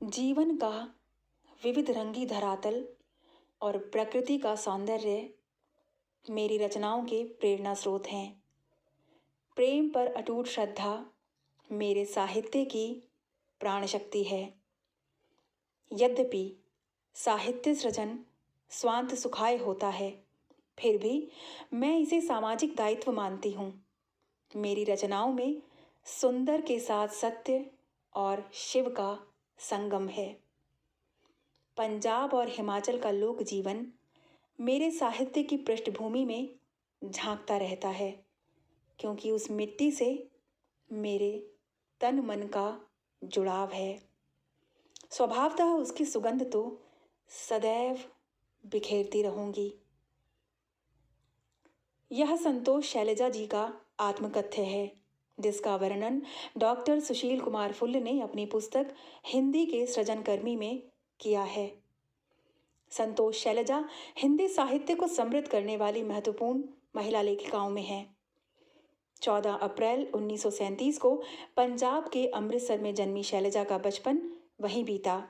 जीवन का विविध रंगी धरातल और प्रकृति का सौंदर्य मेरी रचनाओं के प्रेरणा स्रोत हैं। प्रेम पर अटूट श्रद्धा मेरे साहित्य की प्राण शक्ति है। यद्यपि साहित्य सृजन स्वांत सुखाय होता है, फिर भी मैं इसे सामाजिक दायित्व मानती हूँ। मेरी रचनाओं में सुंदर के साथ सत्य और शिव का संगम है। पंजाब और हिमाचल का लोक जीवन मेरे साहित्य की पृष्ठभूमि में झांकता रहता है, क्योंकि उस मिट्टी से मेरे तन मन का जुड़ाव है। स्वभावतः उसकी सुगंध तो सदैव बिखेरती रहूंगी। यह संतोष शैलजा जी का आत्मकथ्य है, जिसका वर्णन डॉक्टर सुशील कुमार फुल्ल ने अपनी पुस्तक हिंदी के सृजनकर्मी में किया है। संतोष शैलजा हिंदी साहित्य को समृद्ध करने वाली महत्वपूर्ण महिला लेखिकाओं में हैं। 14 अप्रैल 1937 को पंजाब के अमृतसर में जन्मी शैलजा का बचपन वहीं बीता।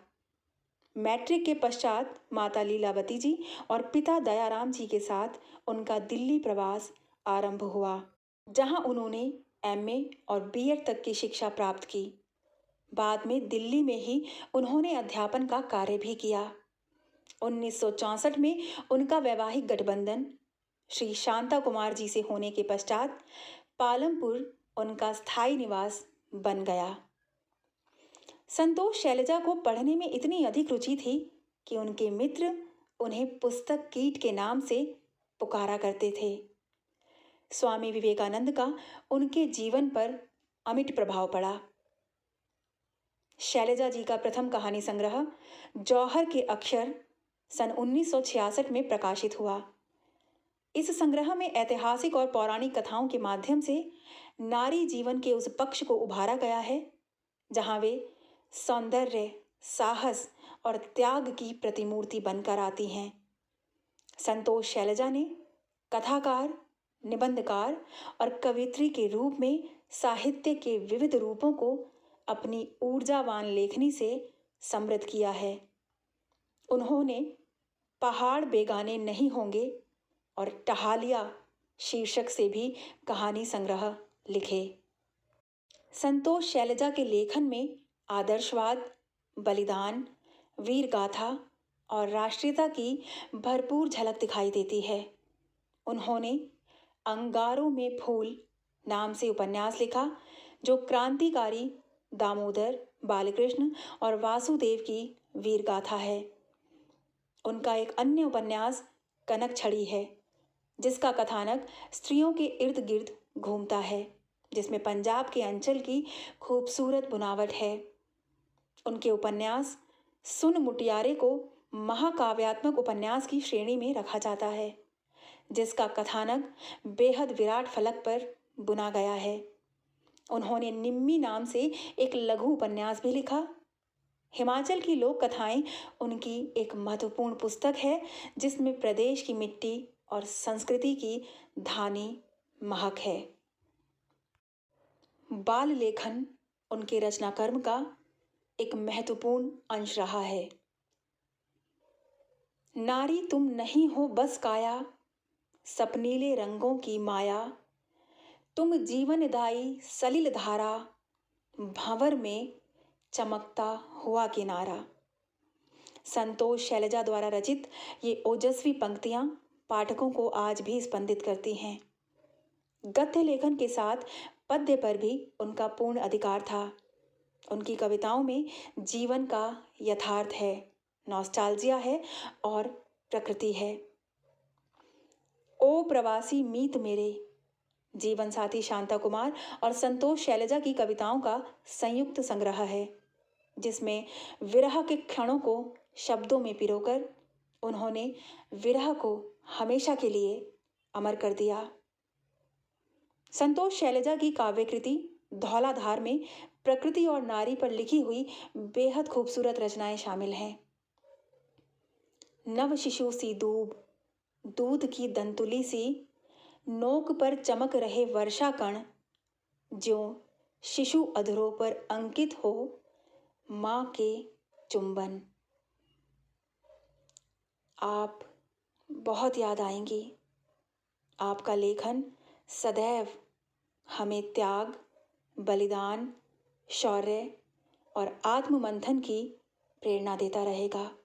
मैट्रिक के पश्चात माता लीलावती जी और पिता दयाराम जी के साथ उनका दिल्ली प्रवास आरंभ हुआ, जहां उन्होंने एमए और बीएड तक की शिक्षा प्राप्त की। बाद में दिल्ली में ही उन्होंने अध्यापन का कार्य भी किया। 1964 में उनका वैवाहिक गठबंधन श्री शांता कुमार जी से होने के पश्चात पालमपुर उनका स्थायी निवास बन गया। संतोष शैलजा को पढ़ने में इतनी अधिक रुचि थी कि उनके मित्र उन्हें पुस्तक कीट के नाम से पुकारा करते थे। स्वामी विवेकानंद का उनके जीवन पर अमिट प्रभाव पड़ा। शैलजा जी का प्रथम कहानी संग्रह जौहर के अक्षर सन 1966 में प्रकाशित हुआ। इस संग्रह में ऐतिहासिक और पौराणिक कथाओं के माध्यम से नारी जीवन के उस पक्ष को उभारा गया है जहां वे सौंदर्य, साहस और त्याग की प्रतिमूर्ति बनकर आती हैं। संतोष शैलजा ने कथाकार, निबंधकार और कवियत्री के रूप में साहित्य के विविध रूपों को अपनी ऊर्जावान लेखनी से समृद्ध किया है। उन्होंने पहाड़ बेगाने नहीं होंगे और टहालिया शीर्षक से भी कहानी संग्रह लिखे। संतोष शैलजा के लेखन में आदर्शवाद, बलिदान, वीर गाथा और राष्ट्रीयता की भरपूर झलक दिखाई देती है। उन्होंने अंगारों में फूल नाम से उपन्यास लिखा, जो क्रांतिकारी दामोदर, बालकृष्ण और वासुदेव की वीर गाथा है। उनका एक अन्य उपन्यास कनक छड़ी है, जिसका कथानक स्त्रियों के इर्द गिर्द घूमता है, जिसमें पंजाब के अंचल की खूबसूरत बुनावट है। उनके उपन्यास सुन मुटियारे को महाकाव्यात्मक उपन्यास की श्रेणी में रखा जाता है, जिसका कथानक बेहद विराट फलक पर बुना गया है। उन्होंने निम्मी नाम से एक लघु उपन्यास भी लिखा। हिमाचल की लोक कथाएं उनकी एक महत्वपूर्ण पुस्तक है, जिसमें प्रदेश की मिट्टी और संस्कृति की धानी महक है। बाल लेखन उनके रचना कर्म का एक महत्वपूर्ण अंश रहा है। नारी तुम नहीं हो बस काया, सपनीले रंगों की माया, तुम जीवनदायी सलिल धारा, भंवर में चमकता हुआ किनारा। संतोष शैलजा द्वारा रचित ये ओजस्वी पंक्तियां पाठकों को आज भी स्पंदित करती हैं। गद्य लेखन के साथ पद्य पर भी उनका पूर्ण अधिकार था। उनकी कविताओं में जीवन का यथार्थ है, नॉस्टैल्जिया है और प्रकृति है। ओ प्रवासी मीत मेरे जीवन साथी शांता कुमार और संतोष शैलजा की कविताओं का संयुक्त संग्रह है, जिसमें विरह के क्षणों को शब्दों में पिरोकर उन्होंने विरह को हमेशा के लिए अमर कर दिया। संतोष शैलजा की काव्यकृति धौलाधार में प्रकृति और नारी पर लिखी हुई बेहद खूबसूरत रचनाएं शामिल हैं। नव शिशु सी दूब, दूध की दंतुली सी, नोक पर चमक रहे वर्षा कण, जो शिशु अधरों पर अंकित हो, माँ के चुंबन। आप बहुत याद आएंगी। आपका लेखन सदैव हमें त्याग, बलिदान, शौर्य और आत्ममंथन की प्रेरणा देता रहेगा।